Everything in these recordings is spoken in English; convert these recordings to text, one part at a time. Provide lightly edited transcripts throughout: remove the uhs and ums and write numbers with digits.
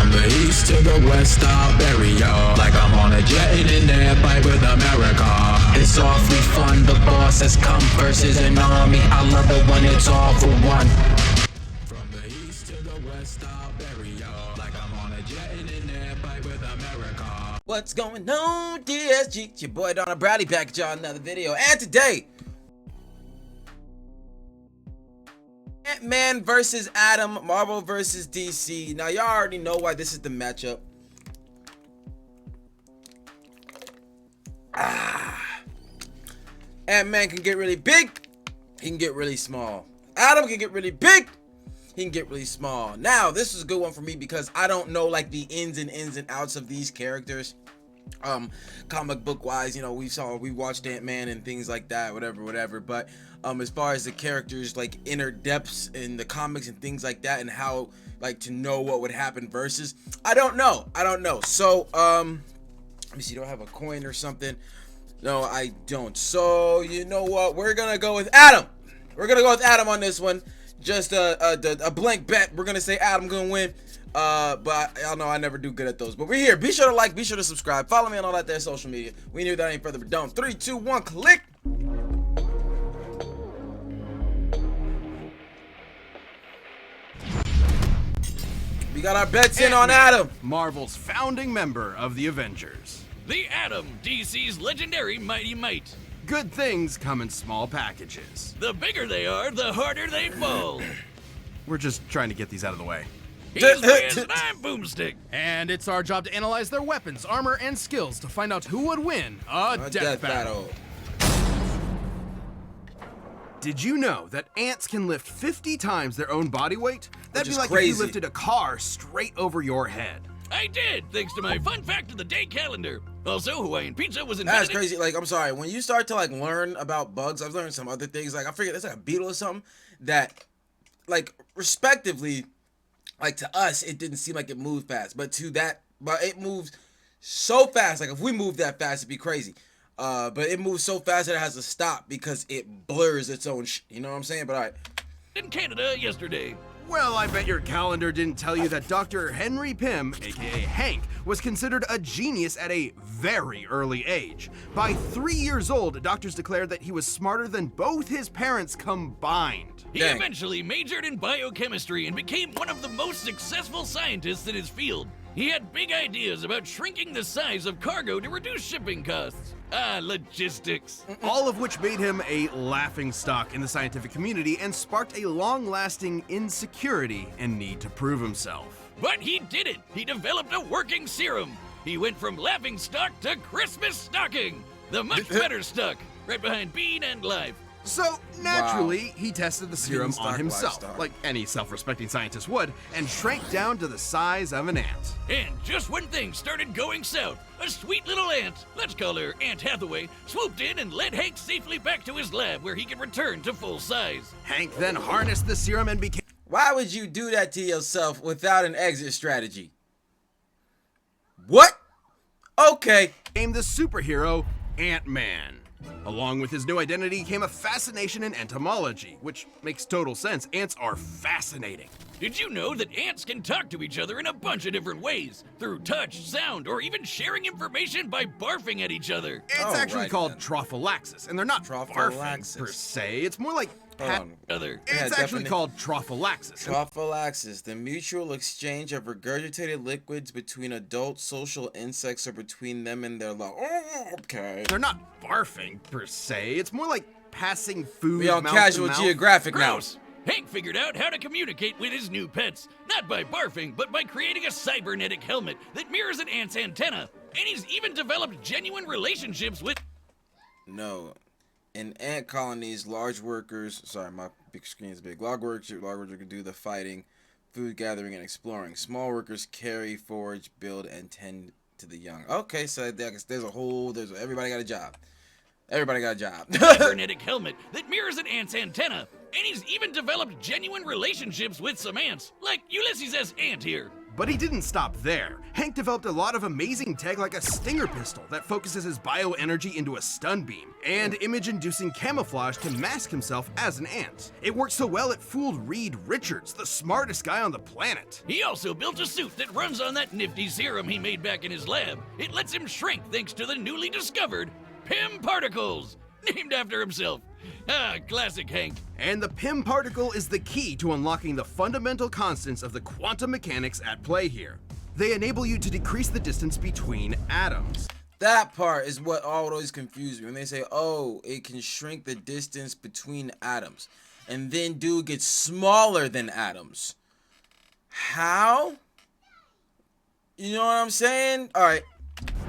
From the east to the west, I'll bury ya. Like I'm on a jet in an air fight with America. It's awfully fun, the boss has come versus an army. I love it when it's all for one. From the east to the west, I'll bury ya. Like I'm on a jet in an air fight with America. What's going on, DSG? It's your boy DarrnellBradley back at y'all another video. And today, Ant-Man versus Atom, Marvel versus DC. Now y'all already know why this is the matchup. Ant-Man can get really big, he can get really small. Atom can get really big, he can get really small. Now this is a good one for me because I don't know like the ins and outs of these characters. Comic book wise, you know, we watched Ant-Man and things like that, whatever, but as far as the characters, like inner depths in the comics and things like that, and how like to know what would happen versus, I don't know. So let me see, do I have a coin or something? No, I don't. So you know what, we're gonna go with Atom. We're gonna go with Atom on this one. Just a blank bet. We're gonna say Atom gonna win. But y'all know I never do good at those. But we're here. Be sure to like, be sure to subscribe, follow me on all that there social media. We knew that ain't further ado. 3, 2, 1, click. We got our bets in on Atom, Marvel's founding member of the Avengers. The Atom, DC's legendary mighty might. Good things come in small packages. The bigger they are, the harder they fall. We're just trying to get these out of the way. He's Wiz and I'm Boomstick. And it's our job to analyze their weapons, armor, and skills to find out who would win a death battle. Did you know that ants can lift 50 times their own body weight? That'd be like if you lifted a car straight over your head. I did, thanks to my fun fact of the day calendar. Also, Hawaiian pizza was invented. That's crazy. Like, I'm sorry, when you start to like learn about bugs, I've learned some other things. Like, I figured it's like a beetle or something that, like, respectively, like to us, it didn't seem like it moved fast, but it moves so fast. Like if we move that fast, it'd be crazy. But it moves so fast that it has to stop because it blurs its own you know what I'm saying? But all right. In Canada yesterday. Well, I bet your calendar didn't tell you that Dr. Henry Pym, aka Hank, was considered a genius at a very early age. By 3 years old, doctors declared that he was smarter than both his parents combined. He eventually majored in biochemistry and became one of the most successful scientists in his field. He had big ideas about shrinking the size of cargo to reduce shipping costs. Logistics. All of which made him a laughingstock in the scientific community and sparked a long-lasting insecurity and need to prove himself. But he did it. He developed a working serum. He went from laughingstock to Christmas stocking. The much better stock, right behind Bean and Live. So, naturally, he tested the serum on himself, like any self-respecting scientist would, and shrank down to the size of an ant. And just when things started going south, a sweet little ant, let's call her Aunt Hathaway, swooped in and led Hank safely back to his lab where he could return to full size. Hank then harnessed the serum and became... Why would you do that to yourself without an exit strategy? What? Okay. ...became the superhero Ant-Man. Along with his new identity came a fascination in entomology, which makes total sense. Ants are fascinating. Did you know that ants can talk to each other in a bunch of different ways? Through touch, sound, or even sharing information by barfing at each other. It's actually called trophallaxis, and they're not barfing per se. It's more like It's actually called trophallaxis. Trophallaxis, the mutual exchange of regurgitated liquids between adult social insects or between them and their love. Oh, okay. They're not barfing per se. It's more like passing food. We on Casual Geographic now. Hank figured out how to communicate with his new pets, not by barfing, but by creating a cybernetic helmet that mirrors an ant's antenna. And he's even developed genuine relationships with... No. In ant colonies, large workers... Sorry, my big screen is big. Large workers can do the fighting, food gathering, and exploring. Small workers carry, forage, build, and tend to the young. Okay, so everybody got a job. Everybody got a job. Cybernetic helmet that mirrors an ant's antenna. And he's even developed genuine relationships with some ants, like Ulysses' ant here. But he didn't stop there. Hank developed a lot of amazing tech like a stinger pistol that focuses his bioenergy into a stun beam, and image-inducing camouflage to mask himself as an ant. It worked so well it fooled Reed Richards, the smartest guy on the planet. He also built a suit that runs on that nifty serum he made back in his lab. It lets him shrink thanks to the newly discovered PIM particles, named after himself. Ah, classic Hank. And the PIM particle is the key to unlocking the fundamental constants of the quantum mechanics at play here. They enable you to decrease the distance between atoms. That part is what always confused me when they say, oh, it can shrink the distance between atoms. And then dude gets smaller than atoms. How? You know what I'm saying? Alright.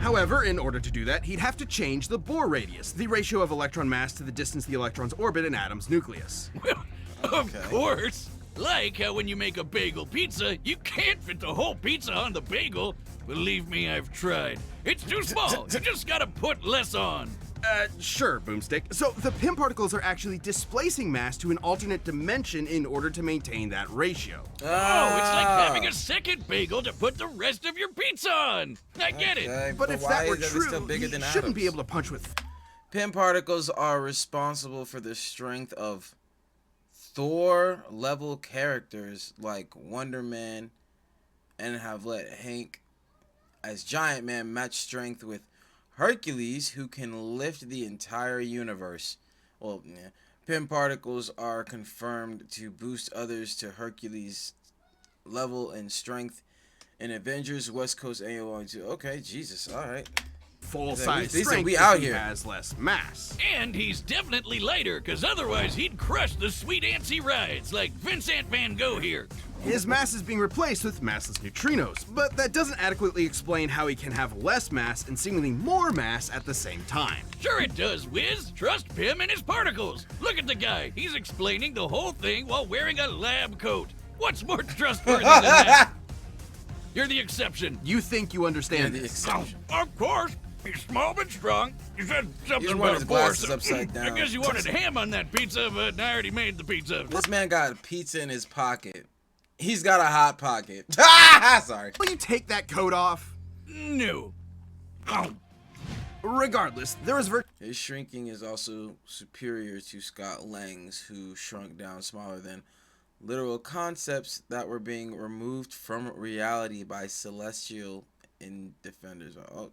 However, in order to do that, he'd have to change the Bohr radius, the ratio of electron mass to the distance the electrons orbit an atom's nucleus. Well, of course. Like how when you make a bagel pizza, you can't fit the whole pizza on the bagel. Believe me, I've tried. It's too small. You just gotta put less on. Sure, Boomstick. So the PIM particles are actually displacing mass to an alternate dimension in order to maintain that ratio. Oh, it's like having a second bagel to put the rest of your pizza on. I get it. But if why that were are they true, still bigger he than shouldn't be atoms? able to punch with... PIM particles are responsible for the strength of Thor-level characters like Wonder Man, and have let Hank as Giant Man match strength with Hercules, who can lift the entire universe. Well, yeah. PIM particles are confirmed to boost others to Hercules' level and strength in Avengers West Coast Annual 2. Okay, Jesus, alright. Full-size These are- strength we if out he here. has less mass. And he's definitely lighter, because otherwise he'd crush the sweet antsy rides like Vincent Van Gogh here. His mass is being replaced with massless neutrinos, but that doesn't adequately explain how he can have less mass and seemingly more mass at the same time. Sure it does, Wiz. Trust Pim and his particles. Look at the guy. He's explaining the whole thing while wearing a lab coat. What's more trustworthy than that? You're the exception. You think you understand the this? exception. Of course. He's small but strong. You said something He's about wearing a his boar, glasses so upside down. I guess you wanted ham on that pizza, but I already made the pizza. This man got pizza in his pocket. He's got a hot pocket. Sorry. Will you take that coat off? No. Oh. Regardless, there is His shrinking is also superior to Scott Lang's, who shrunk down smaller than literal concepts that were being removed from reality by Celestial in Defenders. Oh,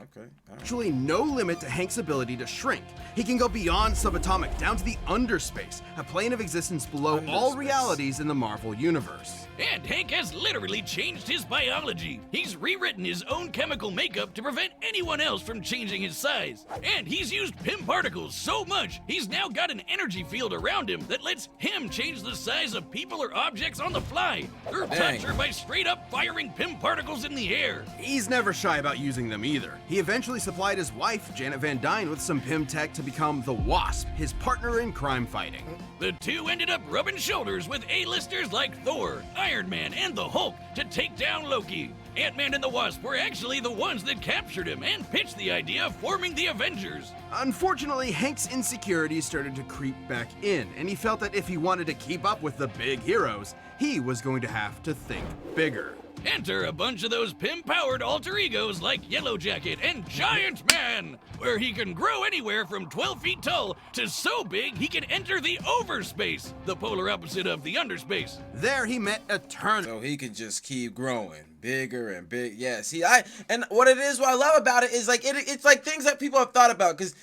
okay. virtually no limit to Hank's ability to shrink. He can go beyond subatomic, down to the underspace, a plane of existence below all Underspace. realities in the Marvel Universe. And Hank has literally changed his biology. He's rewritten his own chemical makeup to prevent anyone else from changing his size. And he's used PIM particles so much, he's now got an energy field around him that lets him change the size of people or objects on the fly, or Dang. touch her by straight up firing PIM particles in the air. He's never shy about using them either. He eventually supplied his wife, Janet Van Dyne, with some PIM tech to become the Wasp, his partner in crime fighting. The two ended up rubbing shoulders with A-listers like Thor, Iron Man, and the Hulk to take down Loki. Ant-Man and the Wasp were actually the ones that captured him and pitched the idea of forming the Avengers. Unfortunately, Hank's insecurities started to creep back in, and he felt that if he wanted to keep up with the big heroes, he was going to have to think bigger. Enter a bunch of those PIM-powered alter egos like Yellow Jacket and Giant Man, where he can grow anywhere from 12 feet tall to so big he can enter the overspace, the polar opposite of the underspace. There he met Eternity. So he can just keep growing bigger and big. Yeah, see, and what it is, what I love about it is like it's like things that people have thought about, because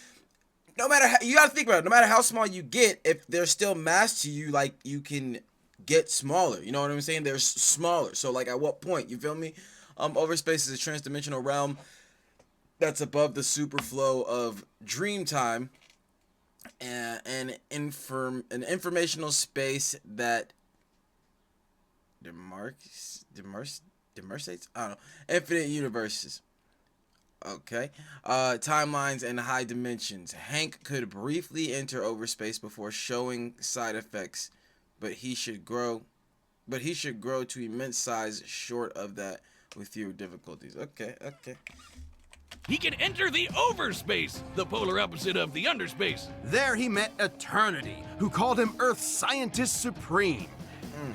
no matter how, you gotta think about it, no matter how small you get, if there's still mass to you, like you can get smaller. You know what I'm saying? They're smaller. So like at what point, you feel me? Overspace is a transdimensional realm that's above the superflow of dream time, and an informational space that demarcates, I don't know, infinite universes. Okay. Timelines and high dimensions. Hank could briefly enter overspace before showing side effects, but he should grow to immense size short of that with fewer difficulties. Okay. He can enter the overspace, the polar opposite of the underspace. There he met Eternity, who called him Earth's Scientist Supreme.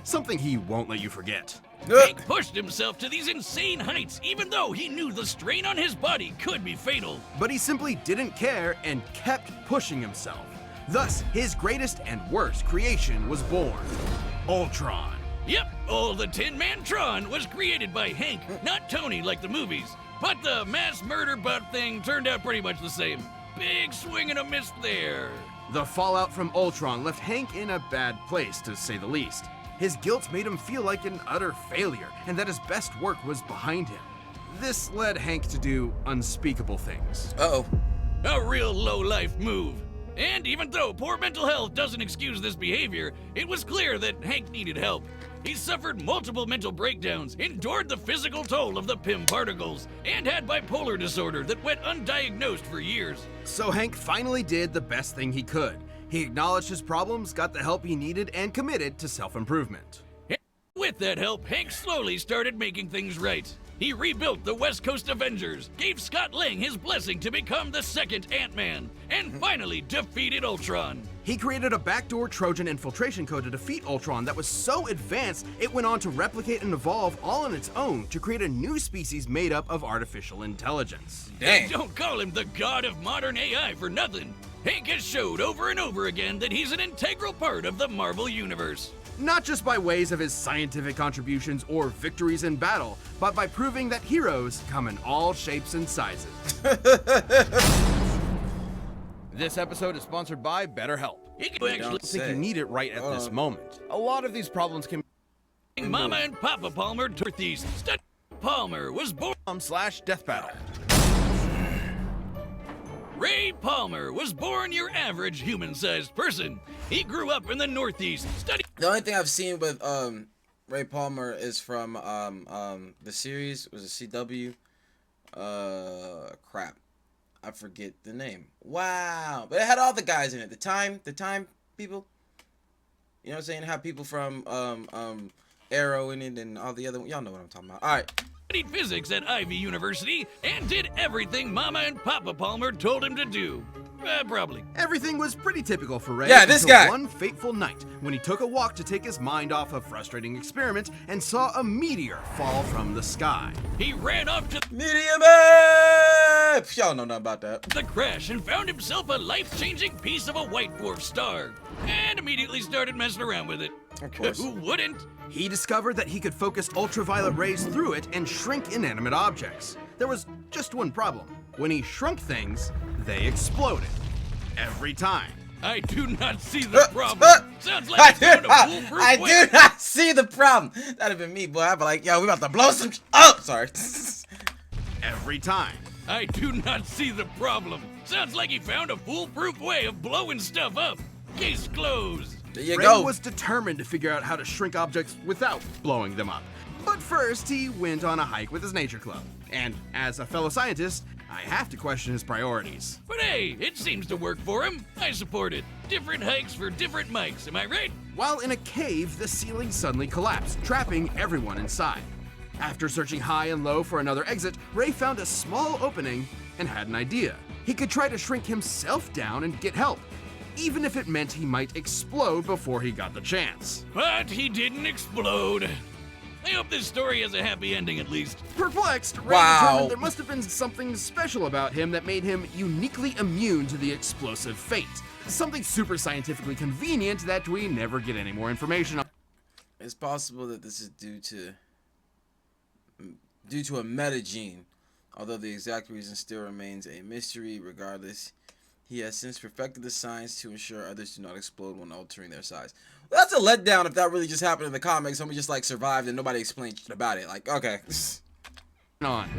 Something he won't let you forget. Hank pushed himself to these insane heights, even though he knew the strain on his body could be fatal. But he simply didn't care and kept pushing himself. Thus, his greatest and worst creation was born, Ultron. Yep, all the Tin Man Tron was created by Hank, not Tony like the movies. But the mass murder butt thing turned out pretty much the same. Big swing and a miss there. The fallout from Ultron left Hank in a bad place, to say the least. His guilt made him feel like an utter failure, and that his best work was behind him. This led Hank to do unspeakable things. Uh-oh. A real low-life move. And even though poor mental health doesn't excuse this behavior, it was clear that Hank needed help. He suffered multiple mental breakdowns, endured the physical toll of the Pym particles, and had bipolar disorder that went undiagnosed for years. So Hank finally did the best thing he could. He acknowledged his problems, got the help he needed, and committed to self-improvement. With that help, Hank slowly started making things right. He rebuilt the West Coast Avengers, gave Scott Lang his blessing to become the second Ant-Man, and finally defeated Ultron. He created a backdoor Trojan infiltration code to defeat Ultron that was so advanced, it went on to replicate and evolve all on its own to create a new species made up of artificial intelligence. Dang. Don't call him the god of modern AI for nothing. Hank has showed over and over again that he's an integral part of the Marvel Universe. Not just by ways of his scientific contributions or victories in battle, but by proving that heroes come in all shapes and sizes. This episode is sponsored by BetterHelp. He can Don't actually I think you need it right at this moment. A lot of these problems can Mama and Papa Palmer Northeast. Stud Palmer was born. /death battle. Ray Palmer was born your average human-sized person. He grew up in the Northeast, studying. The only thing I've seen with Ray Palmer is from the series, was it CW? Crap. I forget the name. Wow. But it had all the guys in it. The time people. You know what I'm saying? It had people from Arrow in it and all the other, y'all know what I'm talking about. All right. Studied physics at Ivy University and did everything Mama and Papa Palmer told him to do. Probably. Everything was pretty typical for Ray. Yeah, this until guy. One fateful night when he took a walk to take his mind off a frustrating experiment and saw a meteor fall from the sky. He ran off to Medium up! Y'all know nothing about that. the crash and found himself a life-changing piece of a white dwarf star. And immediately started messing around with it. Of course. Who wouldn't? He discovered that he could focus ultraviolet rays through it and shrink inanimate objects. There was just one problem. When he shrunk things, they exploded. Every time. I do not see the problem. Sounds like you found a foolproof I way. do not see the problem. That'd have been me, boy. I'd be like, yo, we about to blow some up. Sorry. Every time. I do not see the problem. Sounds like he found a foolproof way of blowing stuff up. Case closed. There you Ray go. was determined to figure out how to shrink objects without blowing them up. But first, he went on a hike with his nature club. And as a fellow scientist, I have to question his priorities. But hey, it seems to work for him. I support it. Different hikes for different mics, am I right? While in a cave, the ceiling suddenly collapsed, trapping everyone inside. After searching high and low for another exit, Ray found a small opening and had an idea. He could try to shrink himself down and get help, even if it meant he might explode before he got the chance. But he didn't explode. I hope this story has a happy ending at least. Perplexed, Ray Wow. determined there must have been something special about him that made him uniquely immune to the explosive fate. Something super scientifically convenient that we never get any more information on. It's possible that this is due to a metagene, although the exact reason still remains a mystery. Regardless, he has since perfected the science to ensure others do not explode when altering their size. Well, that's a letdown if that really just happened in the comics. Somebody just like survived and nobody explained shit about it. Like, okay.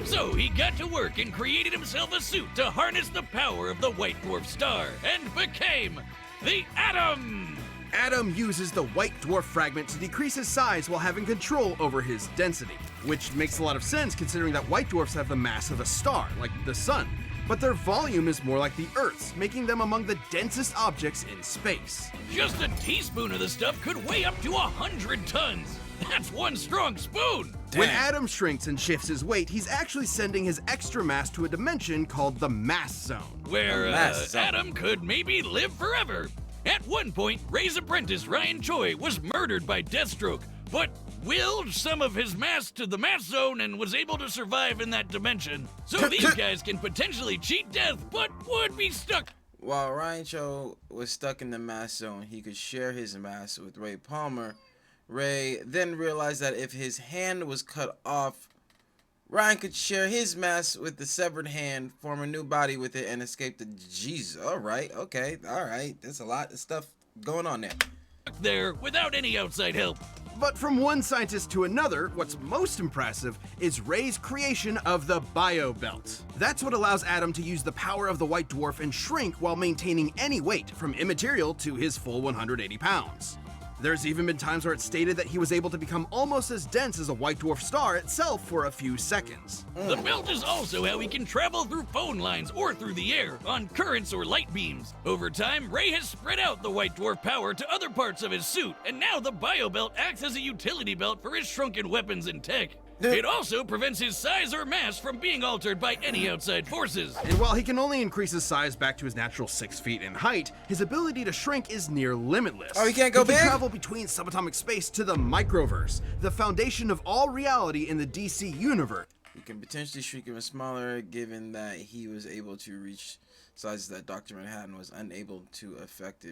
So he got to work and created himself a suit to harness the power of the white dwarf star and became the Atom. Atom uses the white dwarf fragment to decrease his size while having control over his density, which makes a lot of sense considering that white dwarfs have the mass of a star, like the sun, but their volume is more like the Earth's, making them among the densest objects in space. Just a teaspoon of the stuff could weigh up to 100 tons. That's one strong spoon. When Dang. Atom shrinks and shifts his weight, he's actually sending his extra mass to a dimension called the mass zone. Where A mass zone. Atom could maybe live forever. At one point, Ray's apprentice Ryan Choi was murdered by Deathstroke, but willed some of his mass to the mass zone and was able to survive in that dimension. So these guys can potentially cheat death, but would be stuck. While Ryan Cho was stuck in the mass zone, he could share his mass with Ray Palmer. Ray then realized that if his hand was cut off, Ryan could share his mass with the severed hand, form a new body with it, and escape the... Jesus, alright, okay, alright. There's a lot of stuff going on there. There without any outside help. But from one scientist to another, what's most impressive is Ray's creation of the Bio Belt. That's what allows Adam to use the power of the White Dwarf and shrink while maintaining any weight, from immaterial to his full 180 pounds. There's even been times where it's stated that he was able to become almost as dense as a white dwarf star itself for a few seconds. The belt is also how he can travel through phone lines or through the air, on currents or light beams. Over time, Ray has spread out the white dwarf power to other parts of his suit, and now the bio belt acts as a utility belt for his shrunken weapons and tech. It also prevents his size or mass from being altered by any outside forces. And while he can only increase his size back to his natural 6 feet in height, his ability to shrink is near limitless. Oh, he can't go big? He can travel between subatomic space to the microverse, the foundation of all reality in the DC universe. He can potentially shrink even smaller, given that he was able to reach sizes that Dr. Manhattan was unable to affect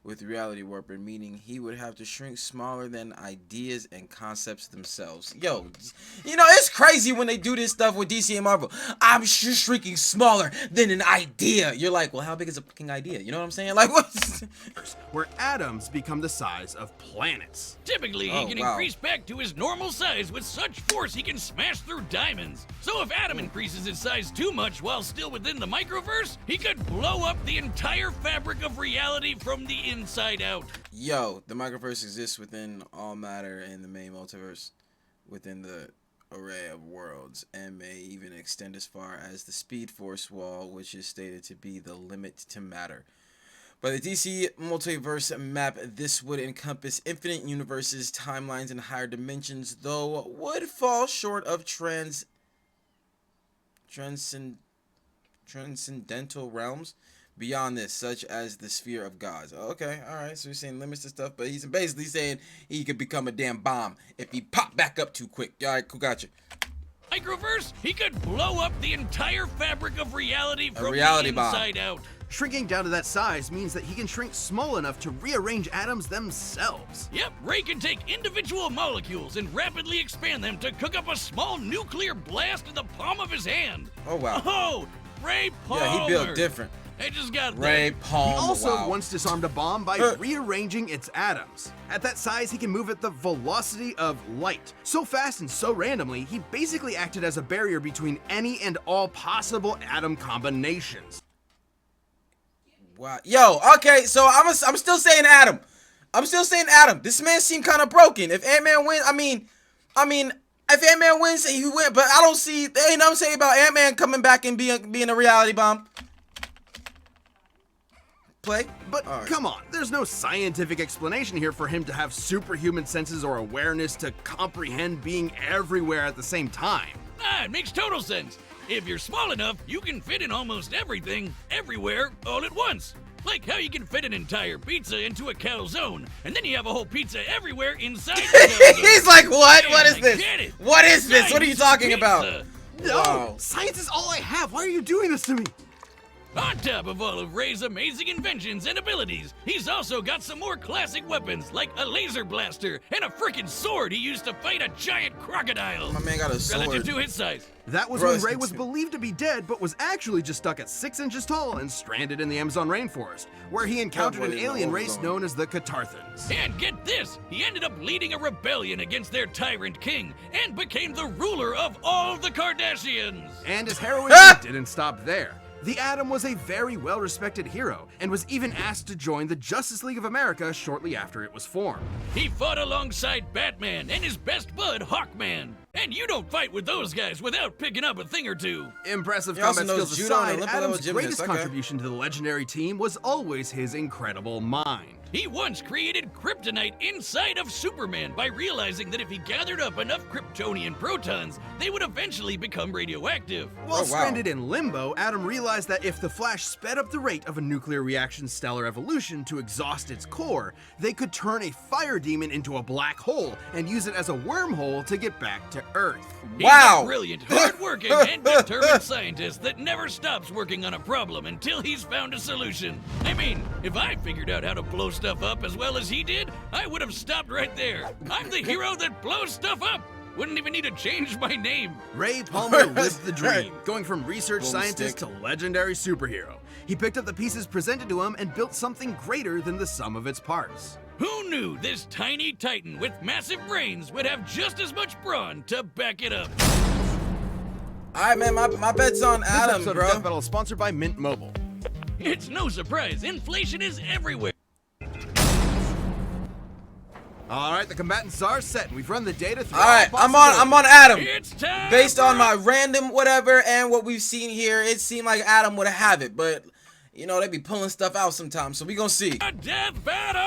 with reality warper, meaning he would have to shrink smaller than ideas and concepts themselves. Yo, you know, it's crazy when they do this stuff with DC and Marvel. I'm shrinking smaller than an idea. You're like, well, how big is a fucking idea? You know what I'm saying? Like, what? Where atoms become the size of planets. Typically, he can increase back to his normal size with such force he can smash through diamonds. So if Adam increases his size too much while still within the microverse, he could blow up the entire fabric of reality from the inside out. Yo, the microverse exists within all matter in the main multiverse, within the array of worlds, and may even extend as far as the Speed Force wall, which is stated to be the limit to matter. By the DC multiverse map, this would encompass infinite universes, timelines, and higher dimensions, though would fall short of transcendental realms beyond this, such as the sphere of gods. Okay, alright, so he's saying limits to stuff, but he's basically saying he could become a damn bomb if he popped back up too quick. Alright, cool, gotcha. Microverse, he could blow up the entire fabric of reality from reality the inside out. Shrinking down to that size means that he can shrink small enough to rearrange atoms themselves. Yep, Ray can take individual molecules and rapidly expand them to cook up a small nuclear blast in the palm of his hand. Oh, wow. Oh, Ray Palmer. Yeah, he built different. I just got Ray that. Palmer. He also wow. once disarmed a bomb by rearranging its atoms. At that size, he can move at the velocity of light. So fast and so randomly, he basically acted as a barrier between any and all possible atom combinations. Wow. Yo, okay, so I'm still saying Adam. I'm still saying Adam. This man seemed kind of broken. If Ant-Man wins, I mean, if Ant-Man wins, he win. But I don't see. There ain't nothing saying about Ant-Man coming back and being a reality bomb. Play. But right. Come on, there's no scientific explanation here for him to have superhuman senses or awareness to comprehend being everywhere at the same time. It makes total sense. If you're small enough, you can fit in almost everything, everywhere, all at once. Like how you can fit an entire pizza into a calzone, and then you have a whole pizza everywhere inside the calzone. He's like, what? Man, What is I this? get it. What is this? What are you Science talking pizza. about? No, Wow. science is all I have. Why are you doing this to me? On top of all of Ray's amazing inventions and abilities, he's also got some more classic weapons, like a laser blaster and a frickin' sword he used to fight a giant crocodile. My man got a Relative sword. to his size. That was when Ray was believed to be dead, but was actually just stuck at 6 inches tall and stranded in the Amazon rainforest, where he encountered an alien race known as the Catarthans. And get this, he ended up leading a rebellion against their tyrant king and became the ruler of all the Kardashians. And his heroism didn't stop there. The Atom was a very well-respected hero, and was even asked to join the Justice League of America shortly after it was formed. He fought alongside Batman and his best bud, Hawkman. And you don't fight with those guys without picking up a thing or two. Impressive He also combat knows skills judo and aside, Olympic level Adam's gymnast, greatest okay. contribution to the legendary team was always his incredible mind. He once created kryptonite inside of Superman by realizing that if he gathered up enough Kryptonian protons, they would eventually become radioactive. While stranded in limbo, Adam realized that if the Flash sped up the rate of a nuclear reaction's stellar evolution to exhaust its core, they could turn a fire demon into a black hole and use it as a wormhole to get back to Earth. Wow. He's a brilliant, hard-working, and determined scientist that never stops working on a problem until he's found a solution. I mean, if I figured out how to blow stuff up as well as he did, I would have stopped right there. I'm the hero that blows stuff up. Wouldn't even need to change my name. Ray Palmer lived the dream, going from research scientist to legendary superhero. He picked up the pieces presented to him and built something greater than the sum of its parts. Who knew this tiny titan with massive brains would have just as much brawn to back it up? Alright, man, my bet's on Adam, This episode bro. of Death Battle is sponsored by Mint Mobile. It's no surprise, inflation is everywhere. Alright, the combatants are set, and we've run the data through. Alright, I'm on Adam. It's time. Based on my random whatever and what we've seen here, it seemed like Adam would have it, but you know, they be pulling stuff out sometimes, so we gonna see. A death battle!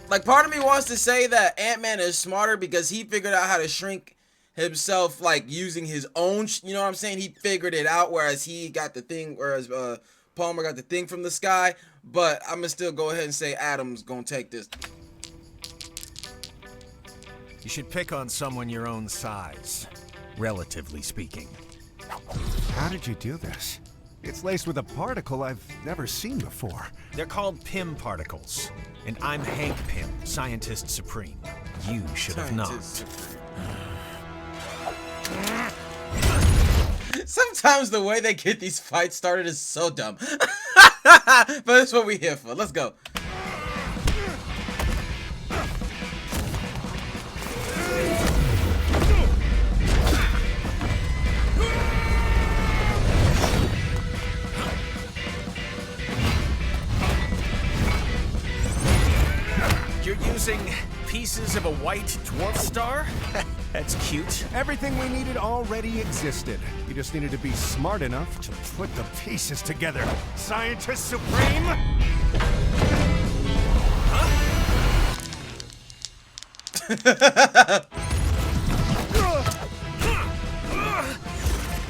Like, part of me wants to say that Ant-Man is smarter because he figured out how to shrink himself, like, using his own, you know what I'm saying? He figured it out, whereas he got the thing, whereas Palmer got the thing from the sky. But I'm gonna still go ahead and say Adam's gonna take this. You should pick on someone your own size, relatively speaking. How did you do this? It's laced with a particle I've never seen before. They're called Pym particles, and I'm Hank Pym, Scientist Supreme. You should have knocked. Sometimes the way they get these fights started is so dumb. But that's what we're here for. Let's go. You're using pieces of a white dwarf star? That's cute. Everything we needed already existed. You just needed to be smart enough to put the pieces together. Scientist Supreme!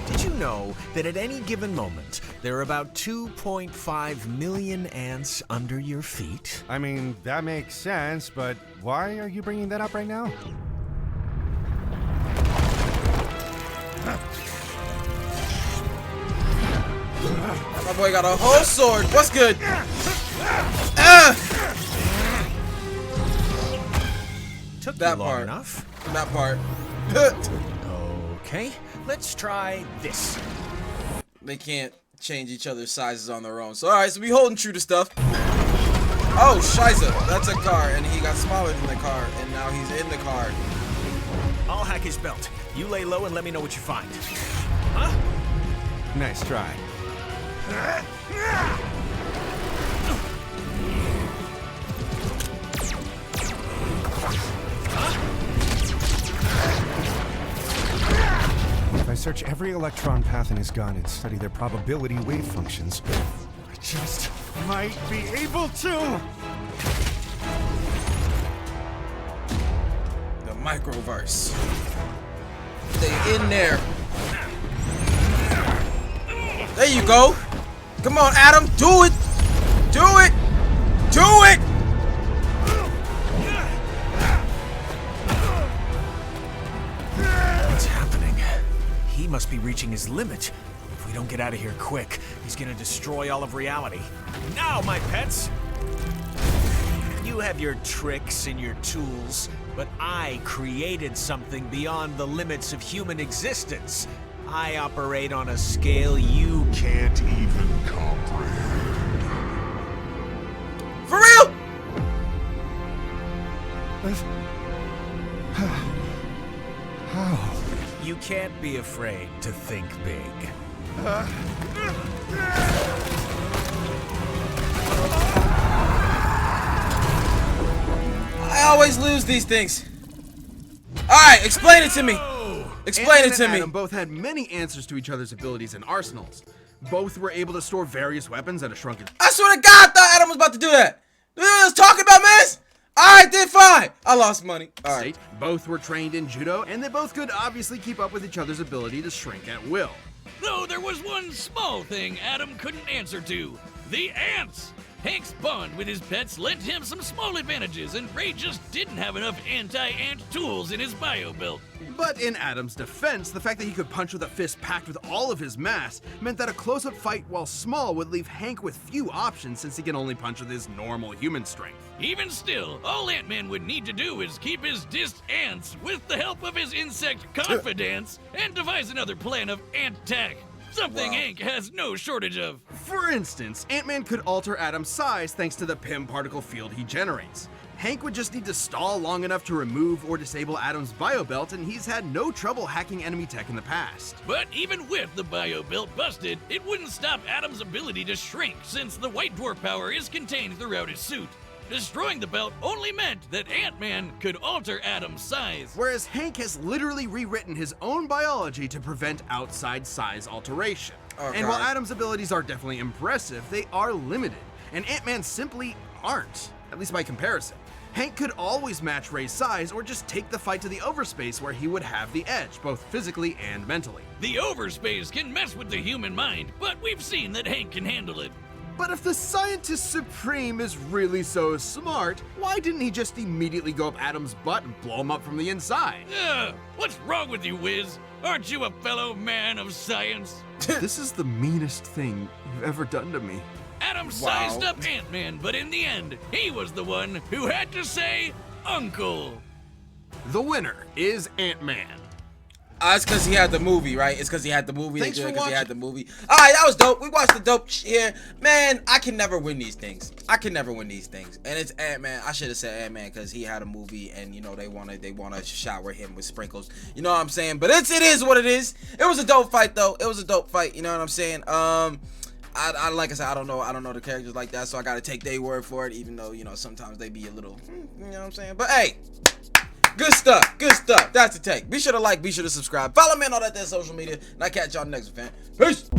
Did you know that at any given moment, there are about 2.5 million ants under your feet? I mean, that makes sense, but why are you bringing that up right now? My boy got a whole sword. What's good? Took That you long part. enough. That part. Okay, let's try this. They can't change each other's sizes on their own. So, alright, so we holding true to stuff. Oh, Shiza. That's a car, and he got smaller than the car, and now he's in the car. I'll hack his belt. You lay low and let me know what you find. Huh? Nice try. If I search every electron path in his gun and study their probability wave functions, I just might be able to! The microverse. Stay in there. There you go. Come on, Adam. Do it. Do it. Do it. What's happening? He must be reaching his limit. If we don't get out of here quick, he's gonna destroy all of reality. Now, my pets! You have your tricks and your tools, but I created something beyond the limits of human existence. I operate on a scale you can't even comprehend. For real? How? You can't be afraid to think big. I always lose these things. Alright, explain it to me. Explain it to Ant-Man and me. Adam both had many answers to each other's abilities and arsenals. Both were able to store various weapons at a shrunken I swear to God, I thought Adam was about to do that. You know what I was talking about, man? Alright, then fine. I lost money. Alright. state. Both were trained in judo, and they both could obviously keep up with each other's ability to shrink at will. Though there was one small thing Adam couldn't answer to: the ants. Hank's bond with his pets lent him some small advantages, and Ray just didn't have enough anti-ant tools in his bio belt. But in Adam's defense, the fact that he could punch with a fist packed with all of his mass meant that a close-up fight, while small, would leave Hank with few options since he can only punch with his normal human strength. Even still, all Ant-Man would need to do is keep his dissed ants with the help of his insect confidants and devise another plan of ant-tack. Something Hank has no shortage of. For instance, Ant-Man could alter Adam's size thanks to the Pym particle field he generates. Hank would just need to stall long enough to remove or disable Adam's bio belt, and he's had no trouble hacking enemy tech in the past. But even with the bio belt busted, it wouldn't stop Adam's ability to shrink, since the white dwarf power is contained throughout his suit. Destroying the belt only meant that Ant-Man could alter Adam's size. Whereas Hank has literally rewritten his own biology to prevent outside size alteration. Okay. And while Adam's abilities are definitely impressive, they are limited, and Ant-Man simply aren't, at least by comparison. Hank could always match Ray's size or just take the fight to the overspace where he would have the edge, both physically and mentally. The overspace can mess with the human mind, but we've seen that Hank can handle it. But if the Scientist Supreme is really so smart, why didn't he just immediately go up Adam's butt and blow him up from the inside? What's wrong with you, Wiz? Aren't you a fellow man of science? This is the meanest thing you've ever done to me. Adam sized up Ant-Man, but in the end, he was the one who had to say, Uncle. The winner is Ant-Man. It's because he had the movie, right? It's because he had the movie. Thanks for Because he watching. had the movie. All right, that was dope. We watched the dope shit here. Man, I can never win these things. I can never win these things. And it's Ant-Man. I should have said Ant-Man because he had a movie, and you know they want to shower him with sprinkles. You know what I'm saying? But it is what it is. It was a dope fight though. It was a dope fight. You know what I'm saying? I like I said, I don't know the characters like that, so I gotta take their word for it, even though, you know, sometimes they be a little, you know what I'm saying? But hey, good stuff, that's the take. Be sure to like, be sure to subscribe, follow me on all that social media, and I catch y'all next one, fam. Peace.